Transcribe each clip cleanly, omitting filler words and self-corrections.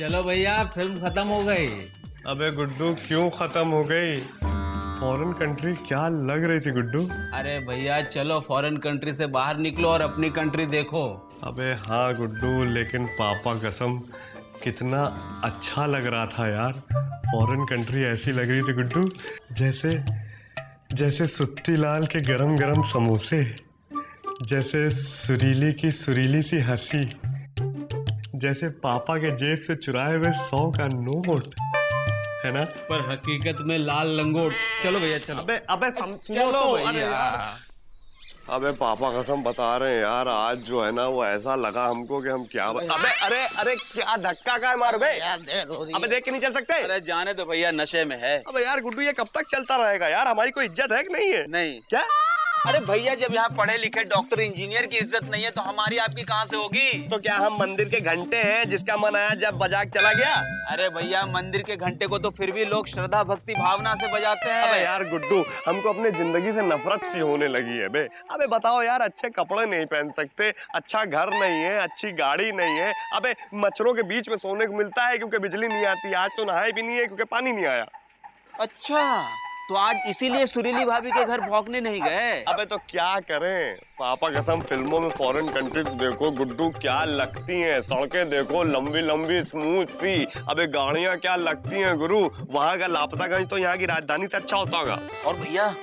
चलो भैया, फिल्म खत्म हो गई। अबे गुड्डू, क्यों खत्म हो गई? फॉरेन कंट्री क्या लग रही थी गुड्डू? अरे भैया चलो, फॉरेन कंट्री से बाहर निकलो और अपनी कंट्री देखो। अबे हाँ गुड्डू, लेकिन पापा कसम कितना अच्छा लग रहा था यार। फॉरेन कंट्री ऐसी लग रही थी गुड्डू जैसे जैसे सुत्ती लाल के गरम गरम समोसे, जैसे सुरीली की सुरीली सी हंसी, जैसे पापा के जेब से चुराए हुए 100 का नोट, है ना? पर हकीकत में लाल लंगोट। चलो भैया चलो। अबे चलो भैया। अबे पापा कसम बता रहे हैं यार, आज जो है ना वो ऐसा लगा हमको कि हम क्या अबे अरे अरे क्या धक्का का है मार बे? अबे देख के नहीं चल सकते? अरे जाने तो भैया, नशे में है। अबे यार गुड्डू, ये कब तक चलता रहेगा यार? हमारी कोई इज्जत है कि नहीं है? नहीं। क्या? अरे भैया, जब यहाँ पढ़े लिखे डॉक्टर इंजीनियर की इज्जत नहीं है तो हमारी आपकी कहाँ से होगी? तो क्या हम मंदिर के घंटे हैं जिसका मन आया जब बजा के चला गया? अरे भैया, मंदिर के घंटे को तो फिर भी लोग श्रद्धा भक्ति भावना से बजाते हैं। अबे यार गुड्डू, हमको अपने जिंदगी से नफरत सी होने लगी है बे। अबे बताओ यार, अच्छे कपड़े नहीं पहन सकते, अच्छा घर नहीं है, अच्छी गाड़ी नहीं है। अबे मच्छरों के बीच में सोने को मिलता है क्योंकि बिजली नहीं आती। आज तो नहाए भी नहीं है क्योंकि पानी नहीं आया। अच्छा, तो आज इसीलिए सुरीली भाभी के घर भौंकने नहीं गए? अबे तो क्या करें पापा कसम, फिल्मों में फॉरेन कंट्री देखो गुड्डू क्या लगती हैं, सड़कें देखो लंबी लंबी स्मूथ सी। अबे गाड़ियां क्या लगती हैं गुरु, वहां का लापतागंज तो यहाँ की राजधानी से अच्छा होता होगा। और भैया,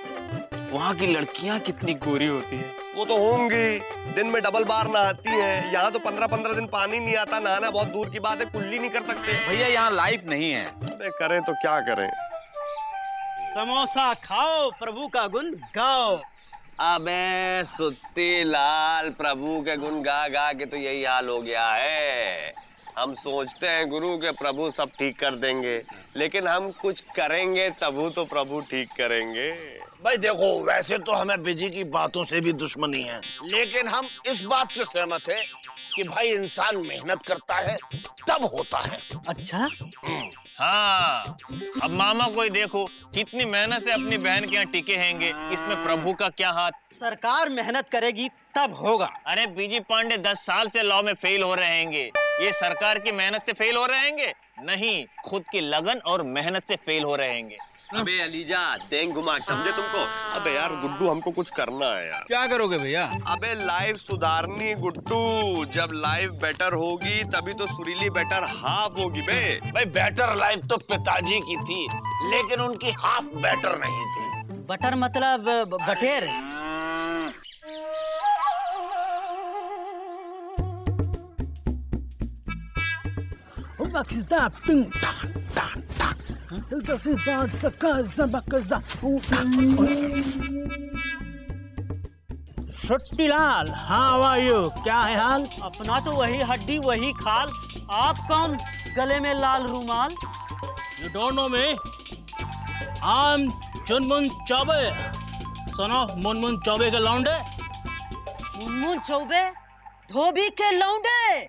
वहाँ की लड़कियाँ कितनी गोरी होती है। वो तो होंगी, दिन में डबल बार नहाती हैं। यहाँ तो 15-15 दिन पानी नहीं आता, नहाना बहुत दूर की बात है, कुल्ली नहीं कर सकते। भैया यहाँ लाइफ नहीं है। अबे करें तो क्या करें? समोसा खाओ, प्रभु का गुण गाओ। अबे सुत्ती लाल, प्रभु के गुण गा गा के तो यही हाल हो गया है। हम सोचते हैं गुरु के प्रभु सब ठीक कर देंगे, लेकिन हम कुछ करेंगे तभी तो प्रभु ठीक करेंगे। भाई देखो, वैसे तो हमें बिजी की बातों से भी दुश्मनी है, लेकिन हम इस बात से सहमत हैं कि भाई इंसान मेहनत करता है तब होता है। अच्छा, हाँ, अब मामा को ही देखो, कितनी मेहनत से अपनी बहन के यहाँ टिके हैंगे। इसमें प्रभु का क्या हाथ? सरकार मेहनत करेगी तब होगा। अरे बीजी पांडे 10 साल से लॉ में फेल हो रहे हैंगे। ये सरकार की मेहनत से फेल हो रहे हैंगे? नहीं, खुद की लगन और मेहनत से फेल हो रहे हैंगे। अबे अलीजा, देंग घुमा समझे तुमको? अबे यार गुड्डू, हमको कुछ करना है यार। क्या करोगे भैया? अबे लाइफ सुधारनी गुड्डू, जब लाइफ बेटर होगी तभी तो सुरीली बेटर हाफ होगी बे। भाई बेटर लाइफ तो पिताजी की थी, लेकिन उनकी हाफ बेटर नहीं थी। बटर मतलब बटेर। छुट्टीलाल, हाउ आर यू? क्या है हाल? अपना तो वही हड्डी वही खाल। आप कौन, गले में लाल रूमाल? You don't know me? I am चुनमुन चौबे, सन ऑफ मुनमुन चौबे के लौंडे। मुनमुन चौबे, धोबी के लौंडे।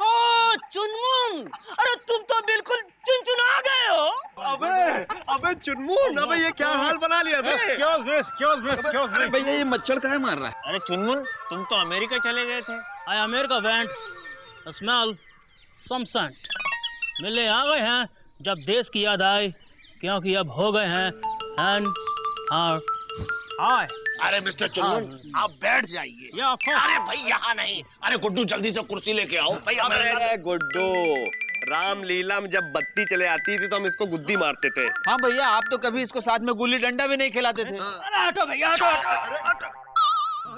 ओ चुनमुन, अरे तुम तो बिल्कुल चुनचुना गए हो। अबे चुनमुन, अबे ये क्या हाल बना लिया बे? अरे भैया, ये मच्छर काहे मार रहा है? अरे चुनमुन, तुम तो अमेरिका चले गए थे। आई अमेरिका वेंट, स्मेल सम सेंट। मिलने आ गए हैं जब देश की याद आई, क्योंकि अब हो गए हैं एंड आए। अरे मिस्टर चुनमुन, आप बैठ जाइए। या अरे भाई यहाँ नहीं, अरे गुड्डू जल्दी से कुर्सी लेके आओ भाई। अबे गुड्डू, रामलीला में जब बत्ती चले आती थी तो हम इसको गुद्दी मारते थे। हाँ भैया, आप तो कभी इसको साथ में गुल्ली डंडा भी नहीं खिलाते थे। अरे हटो भैया, हटो।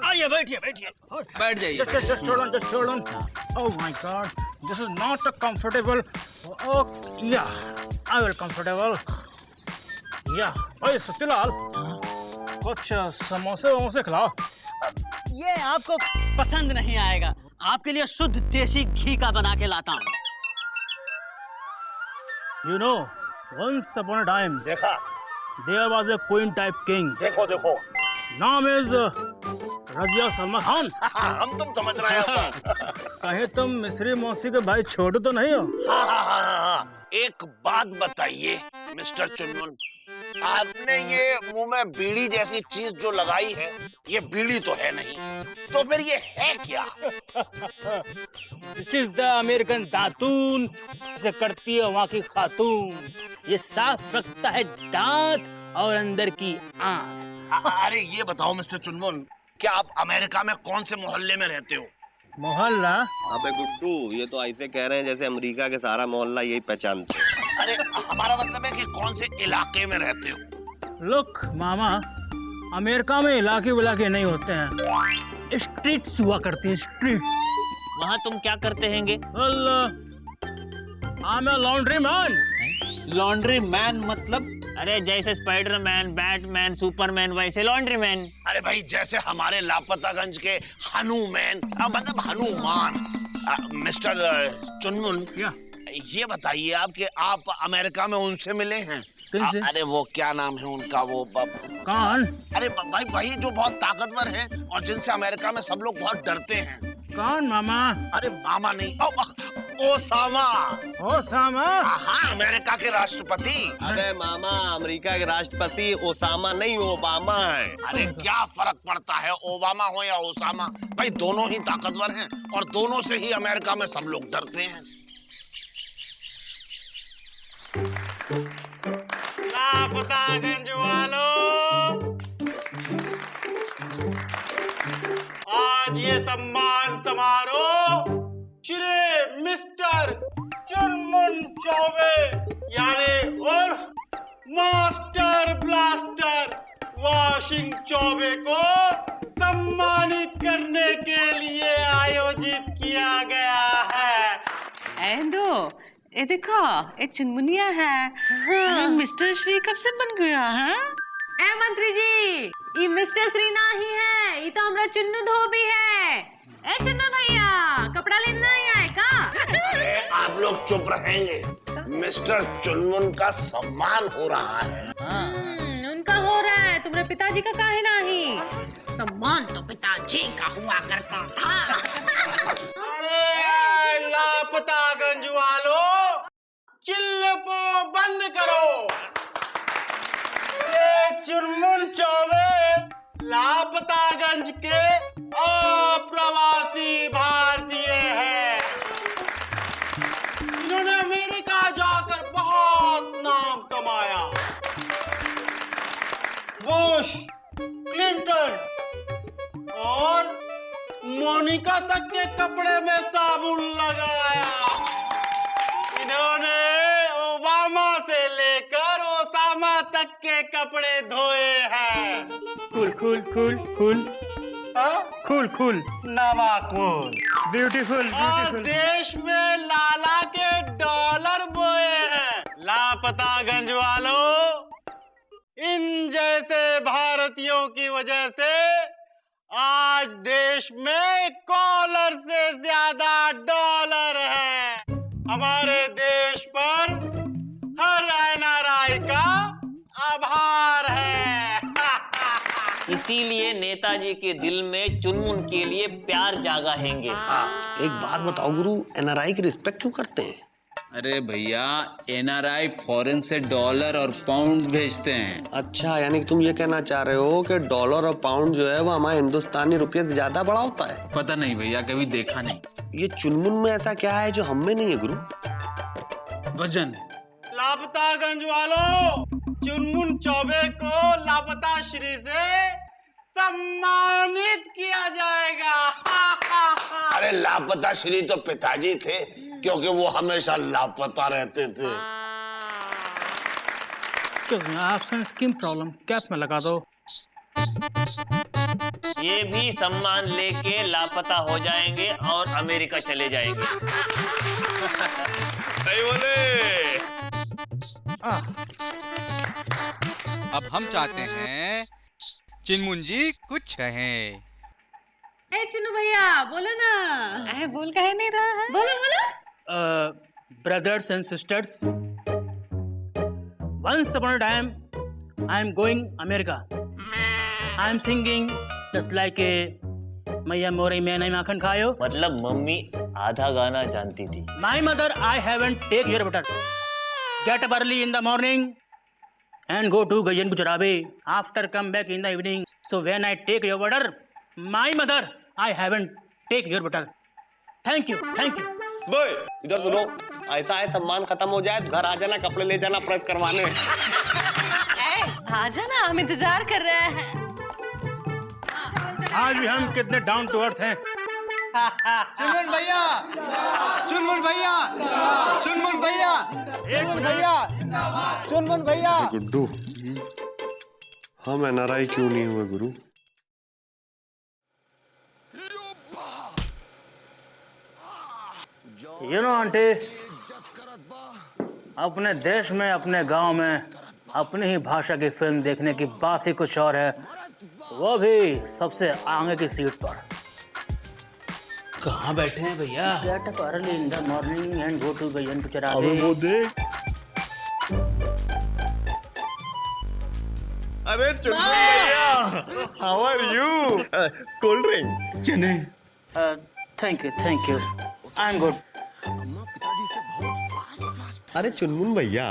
आइए, बैठिए बैठिए। बैठ जाइए। Just hold on. Oh my God, this is not a comfortable. Oh yeah, I will comfortable. Yeah, ओए सत्यलाल, कुछ समोसे वमोसे खिलाओ। ये आपको पसंद नहीं आएगा, आपके लिए शुद्ध देसी घी का बना के लाता हूँ। You know, once upon a time, देखा, there was a queen type king. देखो Name is रजिया सलमान खान। हम तुम समझ रहे हैं। कहीं तुम मिस्री मौसी के भाई छोटू तो नहीं हो? हाँ। एक बात बताइए मिस्टर चुनमुन, आपने ये मुंह में बीड़ी जैसी चीज जो लगाई है, ये बीड़ी तो है नहीं, तो फिर ये है क्या? दिस इज द अमेरिकन दातून, इसे करती है वहाँ की खातून। ये साफ रखता है दांत और अंदर की आंख। अरे ये बताओ मिस्टर चुनमुन, क्या आप अमेरिका में कौन से मोहल्ले में रहते हो? मोहल्ला? अबे गुड्डू, ये तो ऐसे कह रहे हैं जैसे अमेरिका के सारा मोहल्ला यही पहचानते हैं। अरे हमारा मतलब है कि कौन से इलाके में रहते हो? लुक मामा, अमेरिका में इलाके विलाके नहीं होते हैं, स्ट्रीट्स हुआ करती हैं, स्ट्रीट्स। वहाँ तुम क्या करते हैंगे? I am a laundry man. Laundry man मतलब? अरे जैसे स्पाइडरमैन, बैटमैन, सुपरमैन, वैसे लॉन्ड्री मैन। अरे भाई जैसे हमारे लापतागंज के हनुमैन, मतलब हनुमान। मिस्टर चुनमुन, ये बताइए आप कि आप अमेरिका में उनसे मिले हैं? किनसे? अरे वो क्या नाम है उनका, वो कौन? अरे भाई वही जो बहुत ताकतवर हैं और जिनसे अमेरिका में सब लोग बहुत डरते हैं। कौन मामा? अरे मामा नहीं, ओसामा। ओसामा? हाँ, अमेरिका के राष्ट्रपति। अबे मामा, अमेरिका के राष्ट्रपति ओसामा नहीं, ओबामा है। अरे क्या फर्क पड़ता है, ओबामा हो या ओसामा, भाई दोनों ही ताकतवर हैं और दोनों से ही अमेरिका में सब लोग डरते हैं। लापतागंज वालों, आज ये सम्मान समारोह श्री मिस्टर चुनमुन चौबे यानी उर्फ मास्टर ब्लास्टर वाशिंग चौबे को सम्मानित करने के लिए आयोजित किया गया है। एंडो, ये देखो, ये चुनमुनिया है। हाँ। मिस्टर श्री कब से बन गया है? ए मंत्री जी, ये मिस्टर श्री नहीं है, ये तो हमारा चुन्नू धोबी है। ए चुन्नू भैया, कपड़ा लेना ही आए का? अरे आप लोग चुप रहेंगे, मिस्टर चुनमुन का सम्मान हो रहा है। उनका हो रहा है, तुम्हारे पिताजी का काहे नहीं? सम्मान तो पिताजी का हुआ करता था। अरे लापतागंज वालों, चिल्लपो बंद करो। ये चुनमुन चौबे लापतागंज के अप्रवासी भारतीय हैं। इन्होंने अमेरिका जाकर बहुत नाम कमाया। बुश, क्लिंटन और मोनिका तक के कपड़े में साबुन लगाया। इन्होंने ओबामा से लेकर ओसामा तक के कपड़े धोए हैं। Cool cool cool cool cool cool नवाकुल। ब्यूटीफुल और ब्यूटीफुल। देश में लाला के डॉलर बोए हैं। लापतागंज वालों, इन जैसे भारतीयों की वजह से आज देश में कॉलर से ज्यादा डॉलर है। हमारे देश पर हर एनआरआई का आभार है। इसीलिए नेताजी के दिल में चुनमुन के लिए प्यार जागा हैंगे। एक बात बताओ गुरु, एनआरआई की रिस्पेक्ट क्यों करते हैं? अरे भैया, एनआरआई फॉरेन से डॉलर और पाउंड भेजते हैं। अच्छा, यानी कि तुम ये कहना चाह रहे हो कि डॉलर और पाउंड जो है वो हमारे हिंदुस्तानी रुपये से ज्यादा बड़ा होता है? पता नहीं भैया, कभी देखा नहीं। ये चुनमुन में ऐसा क्या है जो हम में नहीं है गुरु? वजन। लापतागंज वालों, चुनमुन चौबे को लापता श्री से सम्मानित किया जाएगा। अरे लापता श्री तो पिताजी थे, क्योंकि वो हमेशा लापता रहते थे। Excuse me, I have some skin problem, cap में लगा दो। ये भी सम्मान लेके लापता हो जाएंगे और अमेरिका चले जाएंगे। सही बोले। अब हम चाहते हैं चिनमुन जी कुछ कहें। ए चिन्नू भैया, बोलो ना। अरे बोल कहे नहीं रहा है? बोलो बोलो। Brothers and sisters, once upon a time, I am going America. I am singing just like a मैया मोरे मैंने माखन खायो। मतलब मम्मी आधा गाना जानती थी। My mother, I haven't take your butter. Get up early in the morning and go to Gajan Gujarati. After come back in the evening. So when I take your order, my mother, I haven't take your order. Thank you, thank you. बे इधर सुनो, ऐसा है सम्मान खत्म हो जाए तो घर आ जाना, कपड़े ले जाना प्रेस करवाने। आ जाना, हम इंतजार कर रहे हैं। आज भी हम कितने डाउन टू अर्थ हैं। चुनमुन भैया, चुनमुन भैया, चुनमुन भैया, चुनमुन भैया, चुनमुन भैया। गुड्डू, हम एनआरआई क्यों नहीं हुए गुरु? You know, आंटी, अपने देश में, अपने गांव में अपनी ही भाषा की फिल्म देखने की बात ही कुछ और है, वो भी सबसे आगे की सीट पर। कहाँ बैठे हैं भैया? Get up early in the morning and go to Gajan Gujarati. अबे वो देख, अरे चुन्नू भैया, how are you? Cold drink. चने। Thank you. I'm good. अरे चुनमुन भैया,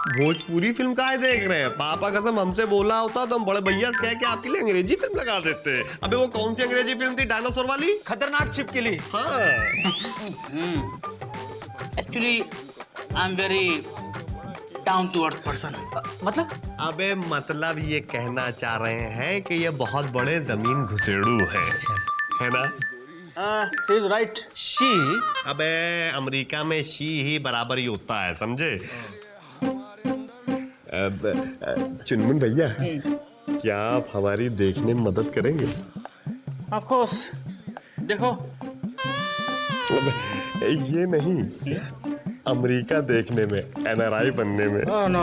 भोजपुरी फिल्म काहे देख रहे हैं? पापा कसम हमसे बोला होता तो हम बड़े भैया से कह के आपके लिए अंग्रेजी फिल्म लगा देते। अबे वो कौन सी अंग्रेजी फिल्म थी, डायनासोर वाली? खतरनाक छिपकली। हाँ। Actually, I'm very down to earth person. मतलब? अबे मतलब ये कहना चाह रहे हैं कि ये बहुत बड़े जमीन घुसेड़ू है ना? She is right. शी? अबे अमेरिका में शी ही बराबर ही होता है, समझे? चुनमुन भैया, क्या आप हमारी देखने में मदद करेंगे? Of course. देखो। ये नहीं, अमेरिका देखने में, एनआरआई बनने में। Oh, no.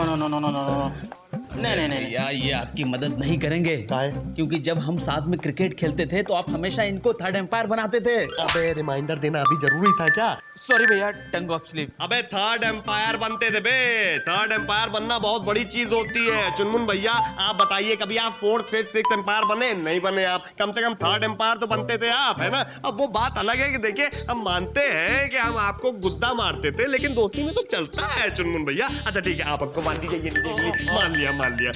नहीं। यार ये आपकी मदद नहीं करेंगे। काहे? क्योंकि जब हम साथ में क्रिकेट खेलते थे तो आप हमेशा इनको थर्ड एम्पायर बनाते थे। अबे रिमाइंडर देना अभी जरूरी था क्या? सॉरी भैया, टंग ऑफ स्लिप। अबे थर्ड एम्पायर बनते थे बे। थर्ड एम्पायर बनना बहुत बड़ी चीज होती है। चुनमुन भैया, आप बताइए कभी आप फोर्थ फिफ्थ सिक्स्थ एम्पायर बने? नहीं बने आप। कम से कम थर्ड एम्पायर तो बनते थे आप, है ना? अब वो बात अलग है कि देखिए, हम मानते हैं कि हम आपको गुद्दा मारते थे, लेकिन दोस्ती में सब चलता है चुनमुन भैया। अच्छा ठीक है, आप हमको मान दीजिए, मान लिया।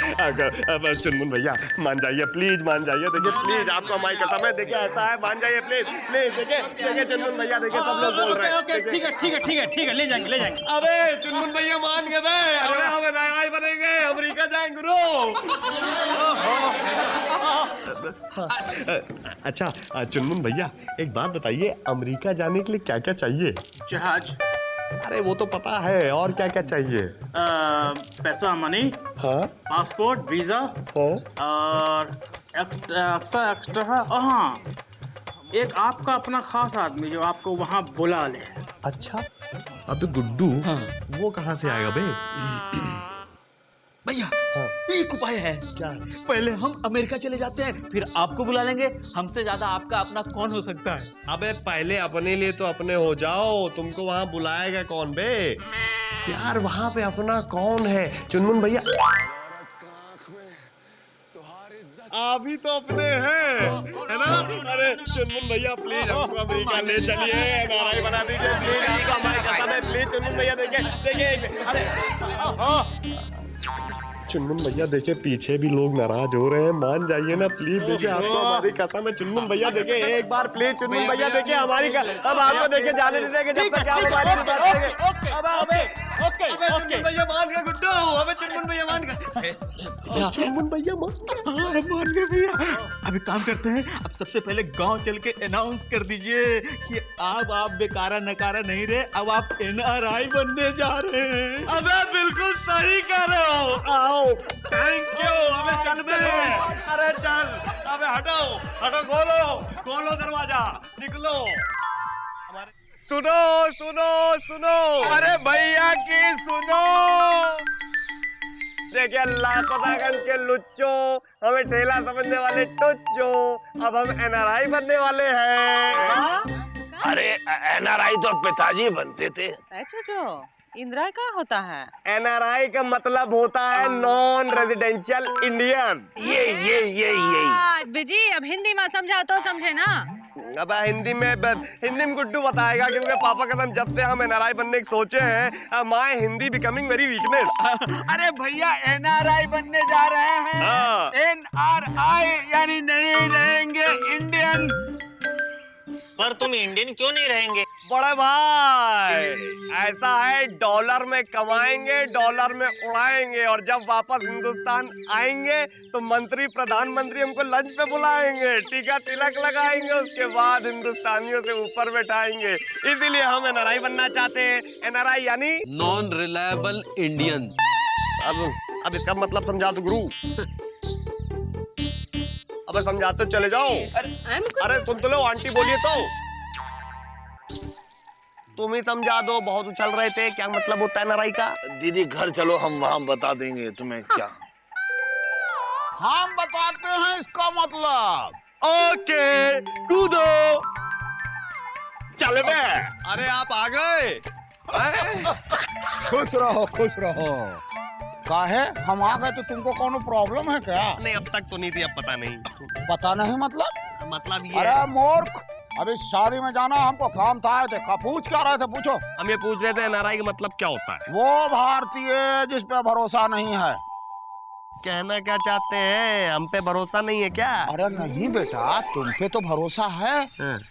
अब चुनमुन भैया मान जाइए, प्लीज मान जाइए। देखिए प्लीज, आपको हमारी कसम है, देखिए ऐसा है, मान जाइए प्लीज। देखिए चुनमुन भैया, देखिए सब लोग बोल रहे हैं। ठीक है, ले जाएंगे। अबे चुनमुन भैया मान गए बे, अरे हम एनआरआई बनेंगे, अमेरिका जाएंगे गुरु। अच्छा चुनमुन भैया, एक बात बताइए, अमेरिका जाने के लिए क्या क्या चाहिए? जहाज। अरे वो तो पता है, और क्या क्या चाहिए? पैसा, मनी, हाँ पासपोर्ट, वीजा, और एक्स्ट्रा। हाँ, एक आपका अपना खास आदमी जो आपको वहाँ बुला ले। अच्छा, अबे गुड्डू, हाँ। वो कहाँ से आएगा बे? भैया, हाँ। एक उपाय है। क्या? पहले हम अमेरिका चले जाते हैं, फिर आपको बुला लेंगे। हमसे ज्यादा आपका अपना कौन हो सकता है? अबे पहले अपने लिए तो अपने हो जाओ, तुमको वहाँ बुलाएगा कौन बे? यार वहाँ पे अपना कौन है? चुनमुन भैया, अभी तो अपने हैं, है ना? अरे चुनमुन भैया प्लीज हमको अमेरिका ले चलिए, एनआरआई बना दीजिए प्लीज, आपको हमारी कसम है, प्लीज चुनमुन भैया। देखिए अरे चुनमुन भैया, देखिए पीछे भी लोग नाराज हो रहे हैं, मान जाइए ना प्लीज। देखिए आपको हमारी कसम है चुनमुन भैया, देखिए एक बार प्लीज चुनमुन भैया, देखिए हमारी अब आपको देखिए जाने नहीं देंगे जब तक आप हमारी बात करेंगे। चुनमुन भैया मान गए गुड्डू, हमें चुनमुन भैया मान गए, चुनमुन भैया मान गए भैया। अब एक काम करते हैं, अब सबसे पहले गांव चल के अनाउंस कर दीजिए कि अब आप बेकारा नकारा नहीं रहे, अब आप एनआरआई बनने जा रहे हैं। अबे बिल्कुल सही कह रहे हो, आओ। Thank you. अबे चल बे, अरे चल, अबे हटो, खोलो दरवाजा, निकलो। सुनो, अरे भैया की सुनो। देखिए लापतागंज के लुच्चो, हमें ठेला समझने वाले टुच्चो, अब हम एनआरआई बनने वाले हैं। अरे एनआरआई तो पिताजी बनते थे। अच्छा, इंदिरा क्या होता है? एनआरआई का मतलब होता है नॉन रेजिडेंशियल इंडियन। ये बिजी, अब हिंदी में समझाओ तो समझे ना। अब हिंदी में गुड्डू बताएगा, क्योंकि पापा कसम जब से हम एनआरआई बनने की सोचे हैं, my Hindi becoming very weakness. अरे भैया एनआरआई बनने जा रहे हैं। एनआरआई यानी नहीं रहेंगे इंडियन। पर तुम इंडियन क्यों नहीं रहेंगे? बड़े भाई ऐसा है, डॉलर में कमाएंगे, डॉलर में उड़ाएंगे, और जब वापस हिंदुस्तान आएंगे तो मंत्री प्रधानमंत्री हमको लंच पे बुलाएंगे, टीका तिलक लगाएंगे, उसके बाद हिंदुस्तानियों से ऊपर बैठाएंगे। इसीलिए हम एनआरआई बनना चाहते हैं। एनआरआई यानी नॉन रिलायबल इंडियन। अब इसका मतलब समझा दो गुरु। अबे समझाते चले जाओ। अरे सुन तो लो, आंटी बोलिए तो। तुम ही समझा दो, बहुत उछल रहे थे। क्या मतलब होता है एनआरआई का? दीदी घर चलो, हम वहां बता देंगे तुम्हें क्या। हम बताते हैं इसका मतलब। ओके कूदो। चल बे। अरे आप आ गए। खुश रहो खुश रहो। काहे हम आ गए तो तुमको कोनो प्रॉब्लम है क्या? नहीं अब तक तो नहीं थी, अब पता नहीं। पता नहीं मतलब ये अरे मूर्ख, अभी शादी में जाना हमको काम था। देखा पूछ क्या रहे थे, पूछो। हम ये पूछ रहे थे एनआरआई का मतलब क्या होता है? वो भारतीय जिस पे भरोसा नहीं है। कहना क्या चाहते हैं, हम पे भरोसा नहीं है क्या? अरे नहीं बेटा, तुम पे तो भरोसा है,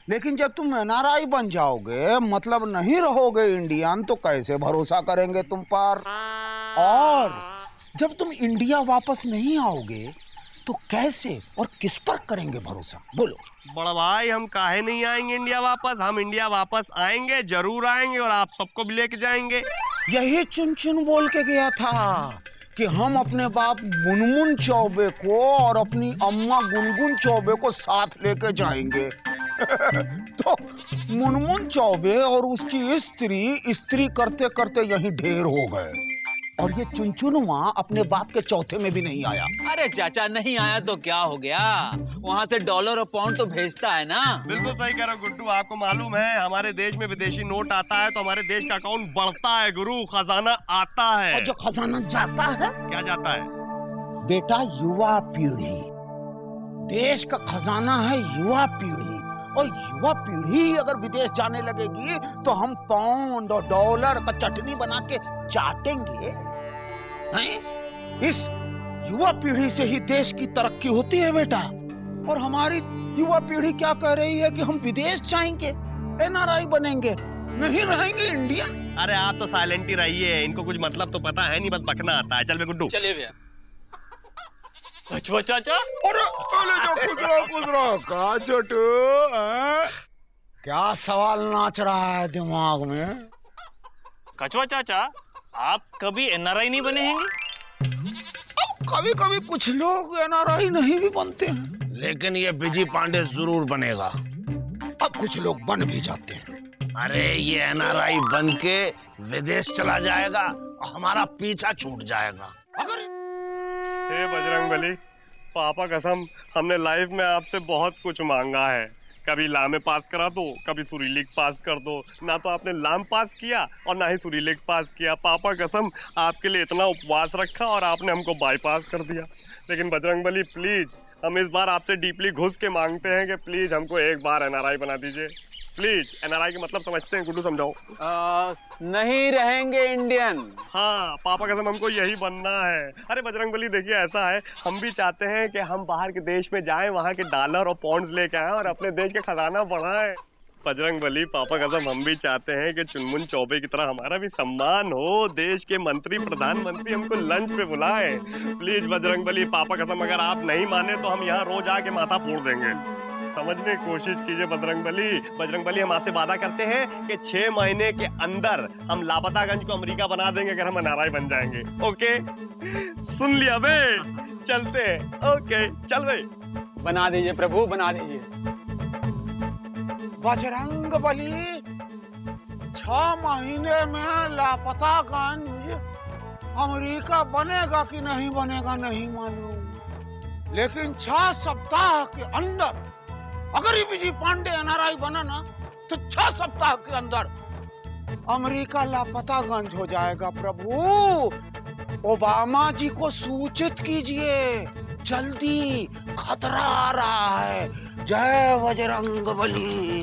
लेकिन जब तुम एनआरआई बन जाओगे, मतलब नहीं रहोगे इंडियन, तो कैसे भरोसा करेंगे तुम पर? और जब तुम इंडिया वापस नहीं आओगे तो कैसे और किस पर करेंगे भरोसा, बोलो? बड़ा भाई हम काहे नहीं आएंगे इंडिया वापस? हम इंडिया वापस आएंगे, जरूर आएंगे, और आप सबको भी लेके जाएंगे। यही चुन चुन बोल के गया था कि हम अपने बाप मुनमुन चौबे को और अपनी अम्मा गुनगुन चौबे को साथ लेके जाएंगे। तो मुनमुन चौबे और उसकी स्त्री करते करते यहीं ढेर हो गए, और ये चुनचुनवा अपने बाप के चौथे में भी नहीं आया। अरे चाचा नहीं आया तो क्या हो गया, वहाँ से डॉलर और पाउंड तो भेजता है ना। बिल्कुल सही कह रहे हो गुड्डू। आपको मालूम है हमारे देश में विदेशी नोट आता है तो हमारे देश का अकाउंट बढ़ता है गुरु, खजाना आता है। और जो खजाना जाता है, क्या जाता है बेटा? युवा पीढ़ी। देश का खजाना है युवा पीढ़ी, और युवा पीढ़ी अगर विदेश जाने लगेगी तो हम पाउंड और डॉलर का चटनी बना के चाटेंगे हैं? इस युवा पीढ़ी से ही देश की तरक्की होती है बेटा। और हमारी युवा पीढ़ी क्या कह रही है कि हम विदेश जाएंगे, एनआरआई बनेंगे, नहीं रहेंगे इंडियन। अरे आप तो साइलेंट ही रहिए, इनको कुछ मतलब तो पता है नहीं, बस बकना आता है। चल बे गुड्डू। चलिए भैया। कछुआ चाचा, अरे खुश रहो का छोटू, क्या सवाल नाच रहा है दिमाग में? कछुआ चाचा, आप कभी एनआरआई नहीं बने हैं? कभी कभी कुछ लोग एनआरआई नहीं भी बनते हैं, लेकिन ये बिजी पांडे जरूर बनेगा। अब कुछ लोग बन भी जाते हैं। अरे ये एनआरआई बन के विदेश चला जाएगा और हमारा पीछा छूट जाएगा। हे बजरंगबली, पापा कसम हमने लाइफ में आपसे बहुत कुछ मांगा है। कभी लामे पास करा दो, कभी सुरीलिक पास कर दो। ना तो आपने लाम पास किया और ना ही सुरीलिक पास किया। पापा कसम आपके लिए इतना उपवास रखा और आपने हमको बाईपास कर दिया। लेकिन बजरंगबली प्लीज, हम इस बार आपसे डीपली घुस के मांगते हैं कि प्लीज हमको एक बार एनआरआई बना दीजिए। प्लीज। एनआरआई का मतलब समझते हैं गुड्डू, समझाओ। नहीं रहेंगे इंडियन। हाँ पापा कसम हमको यही बनना है। अरे बजरंगबली देखिए ऐसा है, हम भी चाहते हैं कि हम बाहर के देश में जाएं, वहाँ के डॉलर और पॉन्ड्स लेके आएं और अपने देश का खजाना बढ़ाएं। बजरंगबली पापा कसम हम भी चाहते हैं कि चुनमुन चौबे की तरह हमारा भी सम्मान हो, देश के मंत्री प्रधानमंत्री हमको लंच पे बुलाएं। प्लीज बजरंगबली पापा कसम, अगर आप नहीं माने तो हम यहाँ रोज आके माथा फोड़ देंगे। समझने की कोशिश कीजिए बजरंगबली। बजरंगबली हम आपसे वादा करते हैं कि 6 महीने के अंदर हम लापतागंज को अमेरिका बना देंगे अगर हम एनआरआई बन जाएंगे। ओके सुन लिया बे, चलते हैं। ओके चल भाई, बना दीजिए प्रभु, बना दीजिए। बजरंगबली 6 महीने में लापतागंज अमेरिका बनेगा कि नहीं बनेगा नहीं मालूम, लेकिन 6 सप्ताह के अंदर अगर ये विजय पांडे एनआरआई बना ना तो 6 सप्ताह के अंदर अमेरिका लापतागंज हो जाएगा। प्रभु ओबामा जी को सूचित कीजिए, जल्दी खतरा आ रहा है, जय बजरंगबली।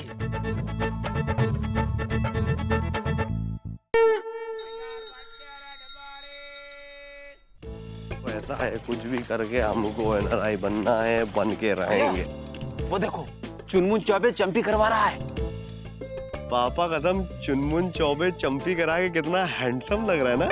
ऐसा है कुछ भी करके हमको एनआरआई बनना है, बन के रहेंगे। वो देखो चुनमुन चौबे चंपी करवा रहा है। पापा कसम चुनमुन चौबे चंपी करा के कितना हैंडसम लग रहा है ना।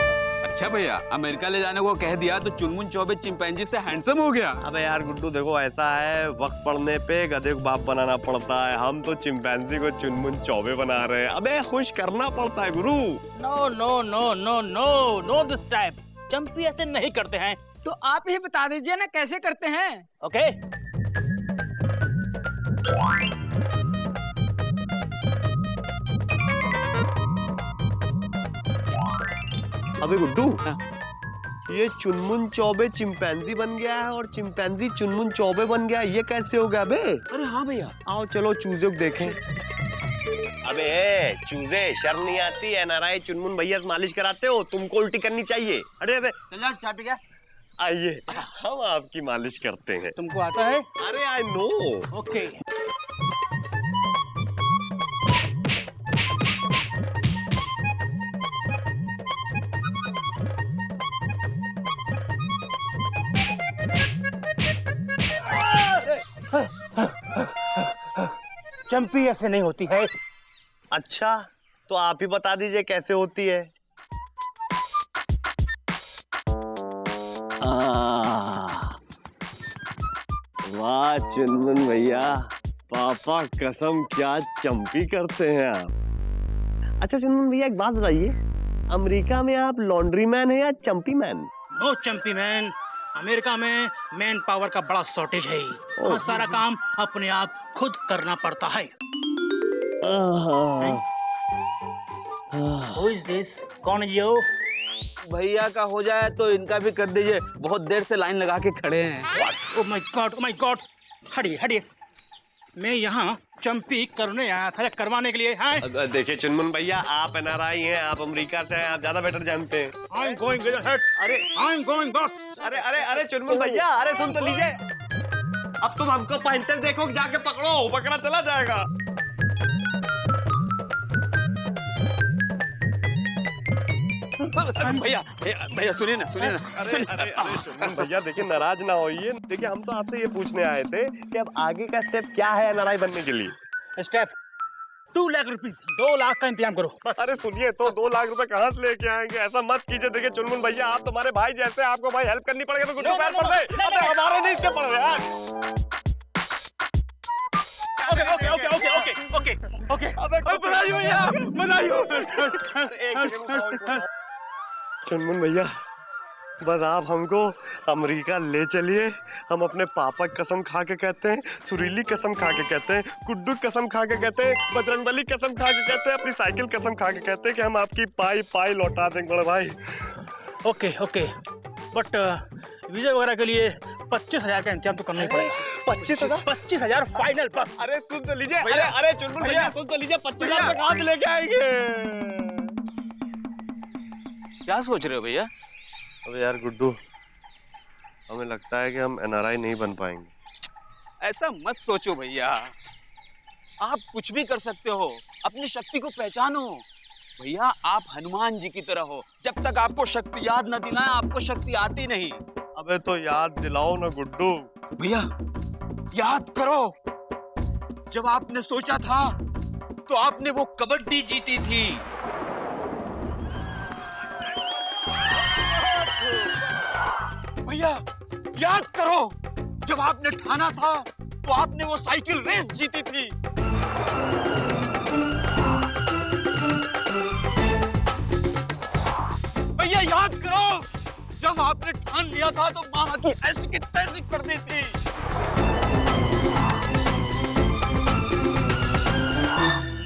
अच्छा भैया, अमेरिका ले जाने को कह दिया तो चुनमुन चौबे चिंपैंजी से हैंडसम हो गया। अबे यार गुड्डू देखो ऐसा है, वक्त पड़ने पे गधे को बाप बनाना पड़ता है। हम तो चिंपैंजी को चुनमुन चौबे बना रहे हैं। अबे खुश करना पड़ता है गुरु। No no no no no no this time. चंपी ऐसे नहीं करते हैं। तो आप ही बता दीजिए ना कैसे करते हैं। ओके अबे गुड्डू ये चुनमुन चौबे चिंपैंजी बन गया है और चिंपैंजी चुनमुन चौबे बन गया, ये कैसे हो गया बे? अरे हाँ भैया। आओ चलो चूजे को देखें। अबे चूजे शर्म नहीं आती? एनआरआई चुनमुन भैया से मालिश कराते हो, तुमको उल्टी करनी चाहिए। अरे अरे चल जा चापी क्या। आइए हम आपकी मालिश करते हैं। तुमको आता है? अरे आई नो। ओके चंपी ऐसे नहीं होती है। अच्छा तो आप ही बता दीजिए कैसे होती है। वाह चुनमुन भैया, पापा कसम क्या चंपी करते हैं आप। अच्छा चुनमुन भैया एक बात बताइए, अमेरिका में आप लॉन्ड्री मैन है या चंपी मैन? नो चंपी मैन। अमेरिका में मैन पावर का बड़ा शॉर्टेज है। वहाँ सारा काम अपने आप खुद करना पड़ता है। Who is this? कौन है यो? भैया का हो जाए तो इनका भी कर दीजिए, बहुत देर से लाइन लगा के खड़े हैं। Oh my God! हटिए हटिए। मैं यहाँ चंपी करने आया था या करवाने के लिए। हाँ देखिए चुनमुन भैया, आप एनआरआई हैं, आप अमेरिका से हैं, आप ज्यादा बेटर जानते हैं। I'm going with the head. अरे I'm going boss. अरे अरे अरे चुनमुन भैया, अरे सुन तो लीजिए। अब तुम हमको पैंतल देखो, जाके पकड़ो, पकड़ा चला जाएगा। भैया भैया सुनिए ना अरे चुनमुन भैया देखिए नाराज ना होइए। देखिए हम तो आपसे ये पूछने आए थे कि अब आगे का स्टेप क्या है एनआरआई बनने के लिए। स्टेप 2 लाख रुपीस, 2 लाख का इंतजाम करो बस। अरे सुनिए तो 2 लाख रुपए कहाँ से लेके आएंगे? ऐसा मत कीजिए। देखिए चुनमुन भैया, आप तुम्हारे भाई जैसे, आपको भाई हेल्प करनी पड़ेगी। गुड्डू पैर पड़ गए। अबे हमारे नहीं इससे पड़ रहे यार। ओके अबे बधाई हो यार, बधाई हो। चुनमुन भैया बस आप हमको अमेरिका ले चलिए। हम अपने पापा कसम खा के कहते हैं, सुरीली कसम खा के कहते हैं, गुड्डू कसम खा के कहते हैं, बजरंगबली कसम खा के कहते हैं, अपनी साइकिल कसम खा के कहते हैं कि हम आपकी पाई पाई लौटा देंगे बड़े भाई। ओके बट वीजा वगैरह के लिए 25,000 का इंतजाम तो करना ही पड़ेगा। 25,000? 25,000 फाइनल प्लस। अरे सुन तो लीजिए। अरे चुनमुन भैया सुन तो लीजिए, 25,000 कहाँ से लेके आएंगे? क्या सोच रहे हो भैया? अबे यार गुड्डू, हमें लगता है कि हम एनआरआई नहीं बन पाएंगे। ऐसा मत सोचो भैया, आप कुछ भी कर सकते हो। अपनी शक्ति को पहचानो भैया। आप हनुमान जी की तरह हो, जब तक आपको शक्ति याद न दिलाएं आपको शक्ति आती नहीं। अबे तो याद दिलाओ ना गुड्डू। भैया याद करो, जब आपने सोचा था तो आपने वो कबड्डी जीती थी। भैया याद करो, जब आपने ठाना था तो आपने वो साइकिल रेस जीती थी। भैया याद करो, जब आपने ठान लिया था तो मामा की ऐसी की तैसी कर दी थी।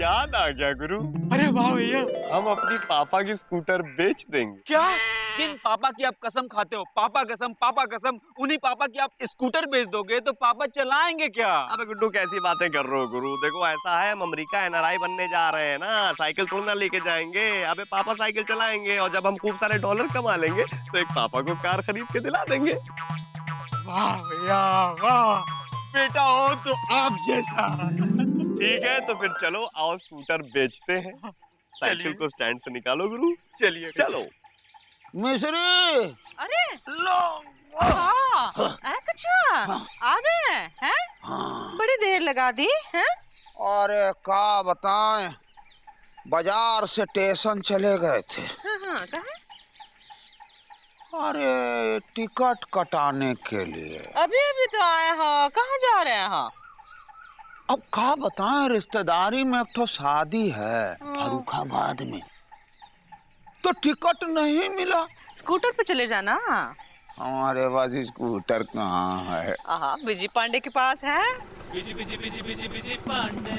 याद आ गया गुरु। अरे वाह भैया, हम अपनी पापा की स्कूटर बेच देंगे। क्या? किन पापा की आप कसम खाते हो? पापा कसम, उन्हीं पापा की आप स्कूटर बेच दोगे तो पापा चलाएंगे क्या? अबे गुड्डू कैसी बातें कर रहे हो गुरु? देखो ऐसा है, हम अमेरिका एनआरआई बनने जा रहे हैं ना, साइकिल थोड़ा ना लेके जाएंगे। अबे पापा साइकिल चलाएंगे और जब हम खूब सारे डॉलर कमा लेंगे तो एक पापा को कार खरीद के दिला देंगे। वाह भैया वाह, बेटा हो तो आप जैसा। ठीक है तो फिर चलो आओ स्कूटर बेचते हैं। साइकिल को स्टैंड से निकालो गुरु। चलिए चलो। मिस्री अरे लो। कच्छा आ गए हैं? बड़ी देर लगा दी हैं? अरे का बताएं, बाजार से स्टेशन चले गए थे। हाँ, कहाँ? अरे टिकट कटाने के लिए। अभी अभी तो आए हो, कहाँ जा रहे हैं? अब का बताएं, रिश्तेदारी में एक तो शादी है फर्रुखाबाद में, तो टिकट नहीं मिला। स्कूटर पे चले जाना। हमारे पास स्कूटर कहाँ है? बिजी पांडे के पास है। Busy busy busy busy busy Pandey.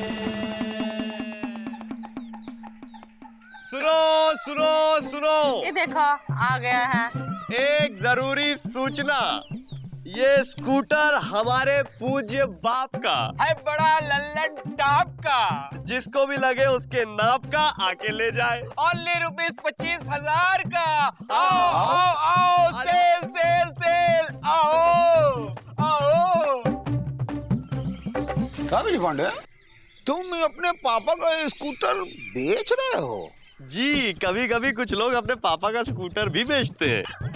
सुनो सुनो सुनो, ये देखो आ गया है। एक जरूरी सूचना, ये स्कूटर हमारे पूज्य बाप का है, बड़ा लल्लन टाप का। जिसको भी लगे उसके नाप का आके ले जाए। ओनली ₹25,000 का। आओ आओ आओ, सेल सेल सेल, आओ आओ। क्या बिजी पांडे, तुम अपने पापा का स्कूटर बेच रहे हो? जी, कभी कभी कुछ लोग अपने पापा का स्कूटर भी बेचते हैं।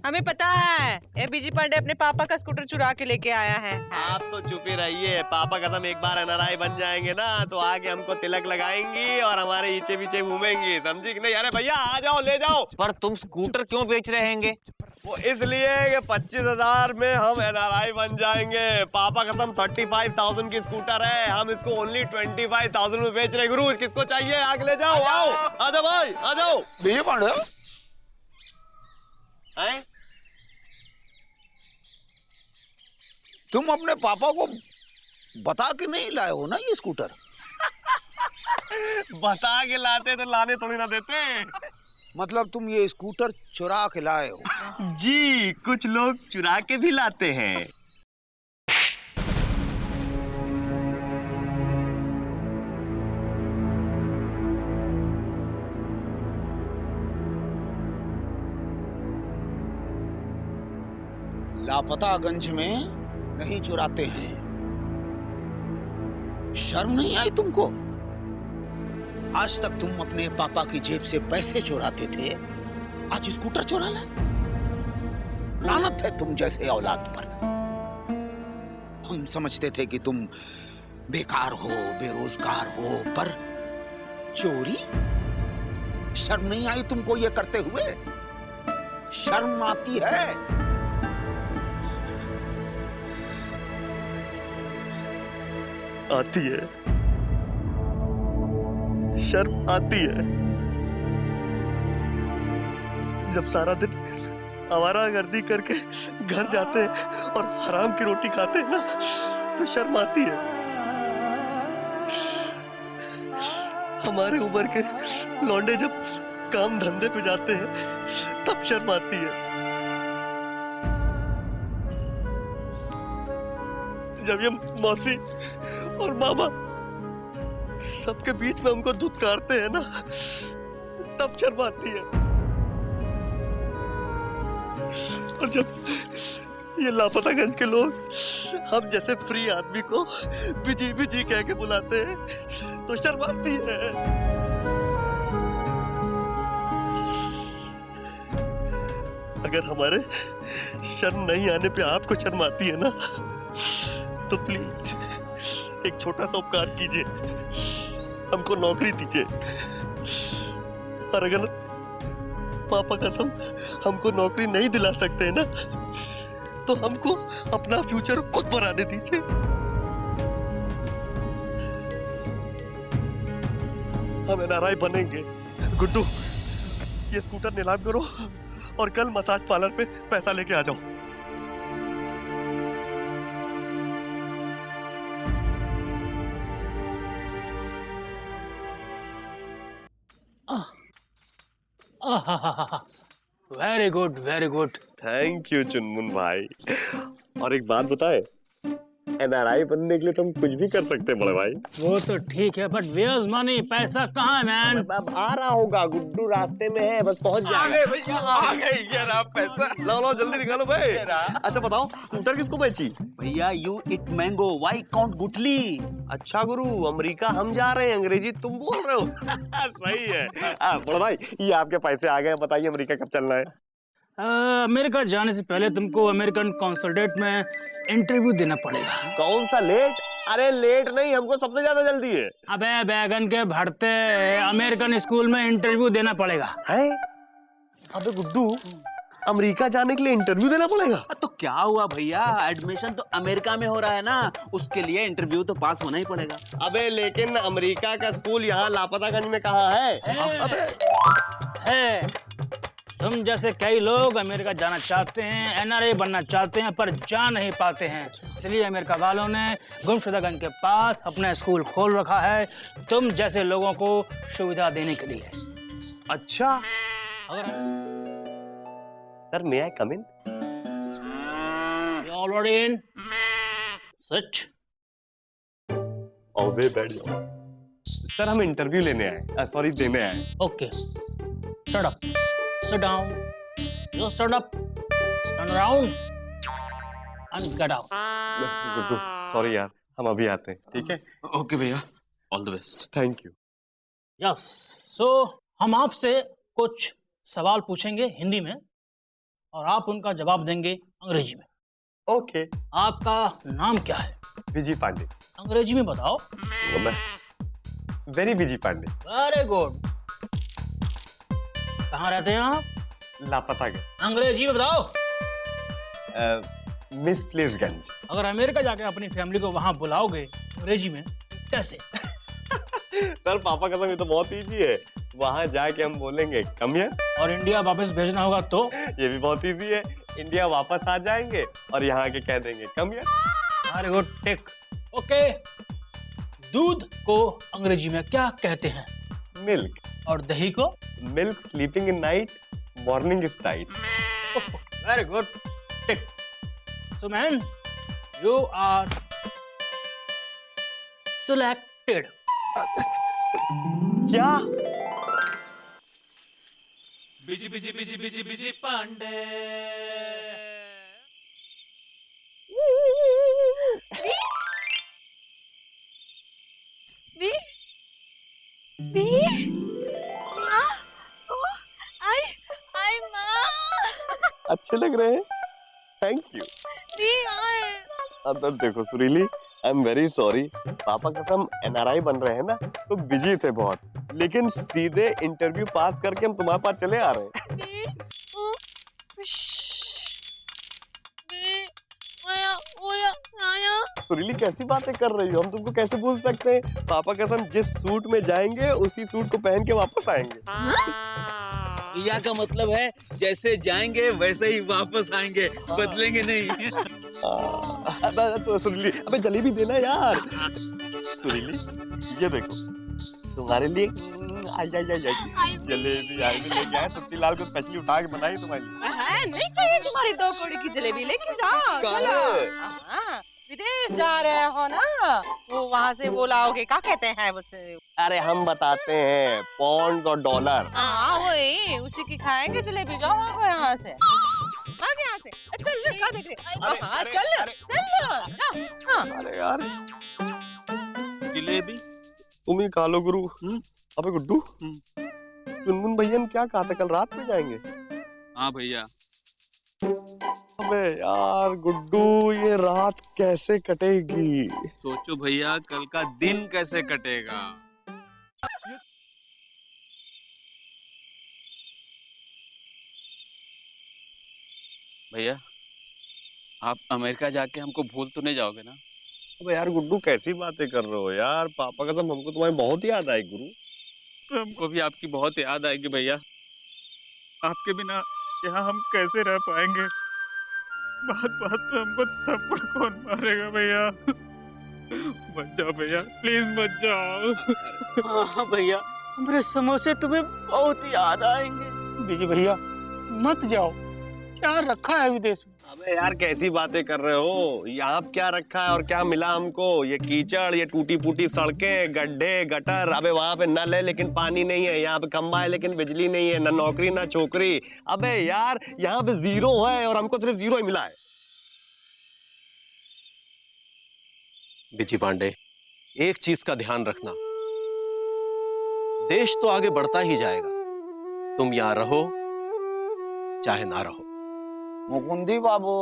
हमें पता है, ये बीजी पांडे अपने पापा का स्कूटर चुरा के लेके आया है। आप तो चुप ही रहिए। पापा कसम एक बार एनआरआई बन जाएंगे ना तो आगे हमको तिलक लगाएंगी और हमारे पीछे पीछे घूमेंगी, समझी कि नहीं? अरे भैया आ जाओ, ले जाओ। पर तुम स्कूटर क्यों बेच रहे हैंगे? वो इसलिए कि 25,000 में हम एनआरआई बन जाएंगे। पापा कसम 35,000 की स्कूटर है, हम इसको ओनली 25,000 में बेच रहे। गुरु किसको चाहिए आगे ले जाओ। आओ आ जाओ भाई, आ जाओ। बीजी पांडे तुम अपने पापा को बता के नहीं लाए हो ना ये स्कूटर? बता के लाते तो लाने थोड़ी ना देते। मतलब तुम ये स्कूटर चुरा के लाए हो? जी, कुछ लोग चुरा के भी लाते हैं। लापतागंज में नहीं चुराते हैं। शर्म नहीं आई तुमको? आज तक तुम अपने पापा की जेब से पैसे चुराते थे, आज स्कूटर चुरा ला? लानत है तुम जैसे औलाद पर। हम समझते थे कि तुम बेकार हो, बेरोजगार हो, पर चोरी? शर्म नहीं आई तुमको ये करते हुए? शर्म आती है? आती है, शर्म आती है। जब सारा दिन आवारागर्दी करके घर जाते हैं और हराम की रोटी खाते हैं ना तो शर्म आती है। हमारे उम्र के लौंडे जब काम धंधे पे जाते हैं तब शर्म आती है। जब ये मौसी और मामा सबके बीच में हमको धुतकारते हैं ना तब शर्म आती है। और जब ये लापतागंज के लोग हम जैसे फ्री आदमी को बिजी बिजी कह के बुलाते हैं तो शर्म आती है। अगर हमारे शर्म नहीं आने पे आपको शर्म आती है ना तो प्लीज एक छोटा सा उपकार कीजिए, हमको नौकरी दीजिए। और अगर पापा कसम हमको नौकरी नहीं दिला सकते हैं ना तो हमको अपना फ्यूचर खुद बनाने दीजिए। हम एनआरआई बनेंगे। गुड्डू ये स्कूटर नीलाम करो और कल मसाज पार्लर पे पैसा लेके आ जाओ। Very good very good. Thank you चुनमुन भाई। और एक बात बताए, NRI बनने के लिए तो हम कुछ भी कर सकते हैं बड़े भाई। वो तो ठीक है, बट वेयर्स मनी, पैसा कहाँ है मैन? अब आ रहा होगा, गुड्डू रास्ते में है, बस पहुंच जाएगा। भैया आ गए, ये रहा पैसा। लो जल्दी निकालो भाई। अच्छा बताओ, स्कूटर किसको बेची? भैया you eat mango why count गुटली। अच्छा गुरु, अमेरिका हम जा रहे हैं, अंग्रेजी तुम बोल रहे हो। सही है। बड़ा भाई ये आपके पैसे आ गए, बताइए अमेरिका कब चलना है? अमेरिका जाने से पहले तुमको अमेरिकन कॉन्सुलेट में इंटरव्यू देना पड़ेगा। कौन सा लेट? अरे लेट नहीं, हमको सबसे ज्यादा जल्दी है। अबे बैगन के भरते, अमेरिकन स्कूल में इंटरव्यू देना पड़ेगा। है? अबे गुड्डू, अमेरिका जाने के लिए इंटरव्यू देना पड़ेगा? तो क्या हुआ भैया, एडमिशन तो अमेरिका में हो रहा है ना, उसके लिए इंटरव्यू तो पास होना ही पड़ेगा। अबे लेकिन अमेरिका का स्कूल यहाँ लापतागंज में कहाँ है? अबे है, तुम जैसे कई लोग अमेरिका जाना चाहते हैं, NRI बनना चाहते हैं, पर जा नहीं पाते हैं, इसलिए अमेरिका वालों ने गुमशुदागंज के पास अपना स्कूल खोल रखा है तुम जैसे लोगों को सुविधा देने के लिए। अच्छा अगर sir, may I come in? You already in, sit. ओबे बैठ जाओ। सर हम इंटरव्यू लेने आए, सॉरी देने आए। Okay, stand up, sit down, you stand up, turn around and get out. Guddu sorry यार, हम अभी आते हैं, ठीक है? ओके भैया, all the best. Thank you. Yes, so हम आपसे कुछ सवाल पूछेंगे हिंदी में और आप उनका जवाब देंगे अंग्रेजी में। ओके। आपका नाम क्या है? विजय पांडे। अंग्रेजी में बताओ। Very Vijay Pandey. Very good. कहाँ रहते हैं आप? लापतागंज। अंग्रेजी में बताओ। मिसप्लेसगंज। अगर अमेरिका जाके अपनी फैमिली को वहां बुलाओगे अंग्रेजी में कैसे? सर पापा कसम, ये तो बहुत इजी है। वहां जाके हम बोलेंगे कम हियर। और इंडिया वापस भेजना होगा तो? ये भी बहुत इजी है। इंडिया वापस आ जाएंगे और यहाँ के कह देंगे come here. Very good, tick. Okay, दूध को अंग्रेजी में क्या कहते हैं? मिल्क। और दही को? Milk sleeping in night, morning is tight. Very good, tick. So man, you are selected. क्या? Busy busy busy busy busy Pandey. अच्छे लग रहे हैं, थैंक यू। अब देखो सुरीली, आई एम वेरी सॉरी। पापा कसम NRI बन रहे हैं ना, तो बिजी थे बहुत, लेकिन सीधे इंटरव्यू पास करके हम तुम्हारे पास चले आ रहे हैं। सुरीली कैसी बातें कर रही हो, हम तुमको कैसे भूल सकते हैं? पापा कसम जिस सूट में जाएंगे उसी सूट को पहन के वापस आएंगे। भैया का मतलब है जैसे जाएंगे वैसे ही वापस आएंगे, बदलेंगे नहीं। तो सुरीली, अबे जलेबी देना यार। सुरीली ये देखो, तुम्हारे लिए जलेबी आई लेके आए, सुट्टी लाल को स्पेशली उठा के बनाई तुम्हारे लिए। नहीं चाहिए तुम्हारी 2 कौड़ी की जलेबी, लेके जाओ। चलो, विदेश जा रहे हो ना, वो वहाँ से वो लाओगे, क्या कहते हैं उसे? अरे हम बताते हैं, पॉन्ड्स और डॉलर। हाँ वही, उसी की खाएंगे जलेबी। जाओ भागो यहाँ से, भाग यहाँ से। चल क्या देख रहे? हाँ चल चल। अरे यार जलेबी तुम ही खा लो गुरु। अबे गुड्डू, चुनमुन भैया ने क्या कहा था, कल रात में जाएंगे? हाँ भैया। अबे यार गुड्डू, ये रात कैसे कटेगी? सोचो भैया, कल का दिन कैसे कटेगा? भैया, आप अमेरिका जाके हमको भूल तो नहीं जाओगे ना? अबे यार गुड्डू, कैसी बातें कर रहे हो यार? पापा कसम हमको तुम्हारी बहुत याद आई गुरु। तो हमको भी आपकी बहुत याद आएगी भैया। आपके बिना यहाँ हम कैसे रह पाएंगे? बात बात पे हमको थप्पड़ कौन मारेगा भैया? मत जाओ भैया, प्लीज मत जाओ। हाँ भैया, हमारे समोसे तुम्हें बहुत याद आएंगे। विजय भैया मत जाओ, क्या रखा है विदेश में? अबे यार कैसी बातें कर रहे हो? यहाँ क्या रखा है और क्या मिला हमको? ये कीचड़, ये टूटी फूटी सड़कें, गड्ढे, गटर। अबे वहां पे नल है लेकिन पानी नहीं है, यहाँ पे खंबा है लेकिन बिजली नहीं है, ना नौकरी ना छोकरी। अबे यार यहाँ पे जीरो है और हमको सिर्फ जीरो ही मिला है। बिजी पांडे, एक चीज का ध्यान रखना, देश तो आगे बढ़ता ही जाएगा, तुम यहाँ रहो चाहे ना रहो। मुकुंदी बाबू,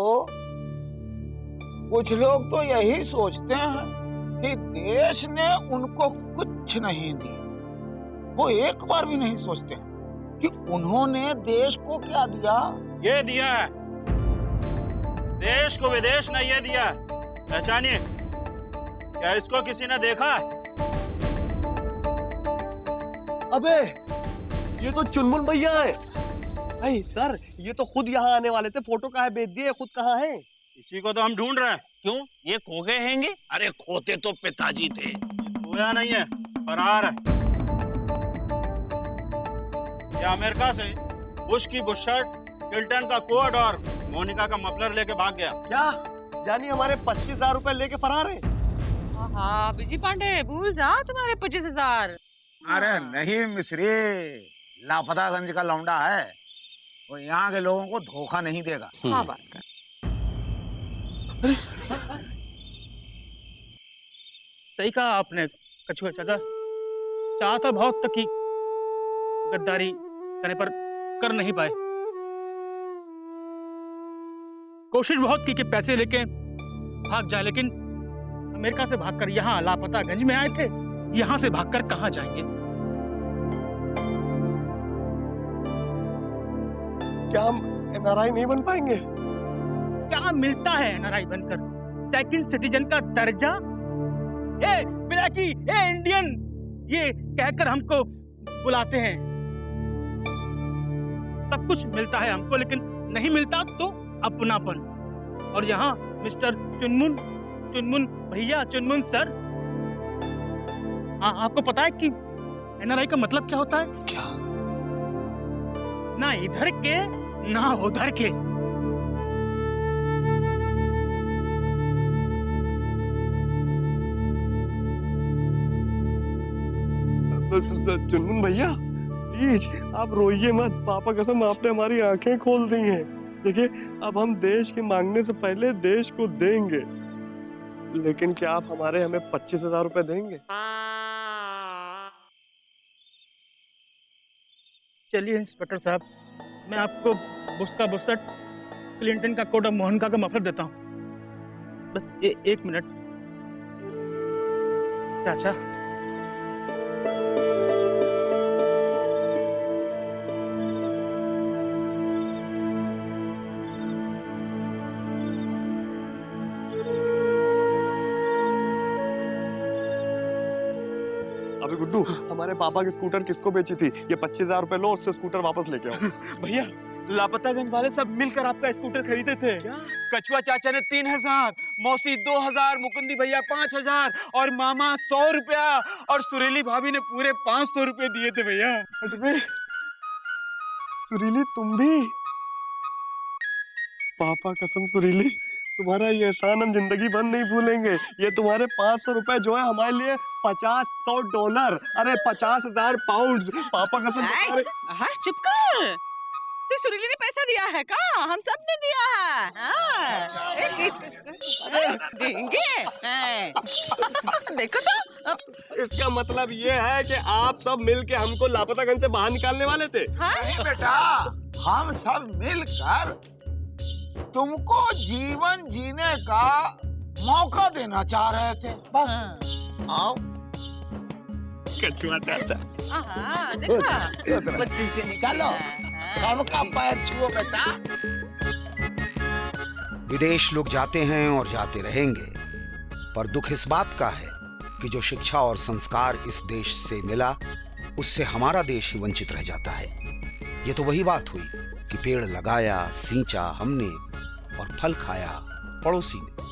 कुछ लोग तो यही सोचते हैं कि देश ने उनको कुछ नहीं दिया। वो एक बार भी नहीं सोचते हैं कि उन्होंने देश को क्या दिया। ये दिया है देश को, विदेश ने ये दिया। पहचानिए, क्या इसको किसी ने देखा? अबे ये तो चुनमुन भैया है। अरे सर, ये तो खुद यहाँ आने वाले थे, फोटो कहाँ है भेज दिए, खुद कहाँ है? इसी को तो हम ढूंढ रहे हैं। क्यों, ये खो गए हैंगे? अरे खोते तो पिताजी थे। खोया नहीं है, फरार है। ये अमेरिका से बुश की बुश शर्ट, किल्टन का कोट और मोनिका का मफलर लेके भाग गया। क्या? यानी हमारे 25,000 रुपए लेके फरार है? हाँ बिजी पांडे, भूल जा तुम्हारे 25,000। अरे नहीं मिस्री, लापतागंज का लौंडा है, वो यहाँ के लोगों को धोखा नहीं देगा। हाँ बात कर। सही कहा आपने कछुआ चाचा, चाहता बहुत तक कि गद्दारी करने पर कर नहीं पाए। कोशिश बहुत की कि पैसे लेके भाग जाए, लेकिन अमेरिका से भागकर यहाँ लापतागंज में आए थे। यहाँ से भागकर कहाँ जाएंगे? क्या हम एनआरआई नहीं बन पाएंगे? क्या मिलता है एनआरआई बनकर? सेकंड सिटीजन का दर्जा, ए बिलाकी, ए इंडियन, ये कहकर हमको बुलाते हैं। सब कुछ मिलता है हमको, लेकिन नहीं मिलता तो अपनापन। और यहाँ मिस्टर चुनमुन, चुनमुन भैया, चुनमुन सर, आपको पता है कि एनआरआई का मतलब क्या होता है? क्या? ना इधर के ना उधर के। चुनमुन भैया प्लीज आप रोइए मत, पापा कसम आपने हमारी आंखें खोल दी हैं। देखिए अब हम देश के मांगने से पहले देश को देंगे, लेकिन क्या आप हमें 25,000 रुपए देंगे? चलिए इंस्पेक्टर साहब, मैं आपको बुश का बुशर्ट, क्लिंटन का कोट और मोहनका का मफलर देता हूँ। बस एक मिनट चाचा। अबे गुड्डू, हमारे पापा की स्कूटर किसको बेची थी? ये 25,000 रुपए लो, उससे स्कूटर वापस लेके आओ। भैया, लापतागंज वाले सब मिलकर आपका स्कूटर खरीदे थे। कछुआ चाचा ने 3,000, मौसी 2,000, मुकुंदी भैया 5,000 और मामा 100 रुपया और सुरीली भाभी ने पूरे 500 रुपए दिए थे भैया। अरे सुरीली, तुम भी? पापा कसम सुरीली, तुम्हारा ये एहसान हम जिंदगी भर नहीं भूलेंगे। ये तुम्हारे 500 रुपए जो है हमारे लिए $50,000, अरे 50,000 पाउंड। पापा कसम तुम्हारे। हाँ चुप कर, सिर्फ सुरीली ने पैसा दिया है का? हम सब ने दिया है। देंगे। देखो तो, इसका मतलब ये है कि आप सब मिलके हमको लापतागंज से बाहर निकालने वाले थे? नहीं बेटा, हम सब मिलकर तुमको जीवन जीने का मौका देना चाह रहे थे, बस। आओ कछुआ चाचा। देखा बत्ती से चलो, सबका पैर छुओ बेटा। विदेश लोग जाते हैं और जाते रहेंगे, पर दुख इस बात का है कि जो शिक्षा और संस्कार इस देश से मिला, उससे हमारा देश ही वंचित रह जाता है। ये तो वही बात हुई कि पेड़ लगाया, सींचा हमने और फल खाया पड़ोसी ने।